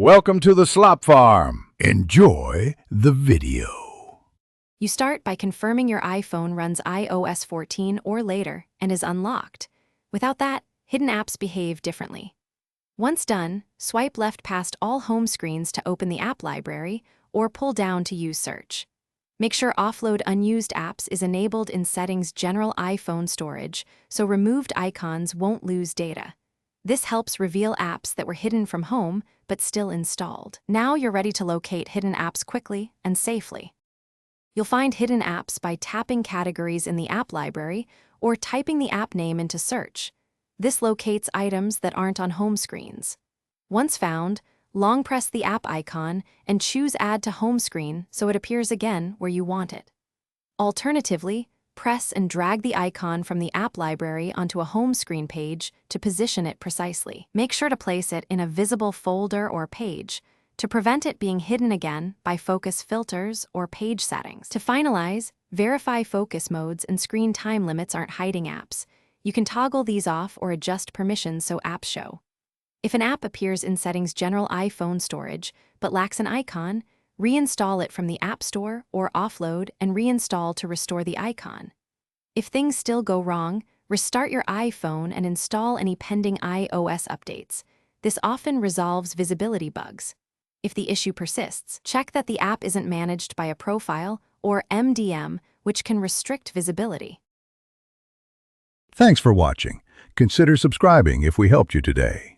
Welcome to the Slop Farm. Enjoy the video. You start by confirming your iPhone runs iOS 14 or later and is unlocked. Without that, hidden apps behave differently. Once done, swipe left past all home screens to open the app library or pull down to use search. Make sure Offload Unused Apps is enabled in Settings General iPhone Storage so removed icons won't lose data. This helps reveal apps that were hidden from home but still installed. Now you're ready to locate hidden apps quickly and safely. You'll find hidden apps by tapping categories in the app library or typing the app name into search. This locates items that aren't on home screens. Once found, long press the app icon and choose Add to Home Screen so it appears again where you want it. Alternatively, press and drag the icon from the app library onto a home screen page to position it precisely. Make sure to place it in a visible folder or page to prevent it being hidden again by focus filters or page settings. To finalize, verify focus modes and screen time limits aren't hiding apps. You can toggle these off or adjust permissions so apps show. If an app appears in Settings General iPhone Storage but lacks an icon, reinstall it from the App Store or offload and reinstall to restore the icon. If things still go wrong, restart your iPhone and install any pending iOS updates. This often resolves visibility bugs. If the issue persists, check that the app isn't managed by a profile or MDM, which can restrict visibility. Thanks for watching. Consider subscribing if we helped you today.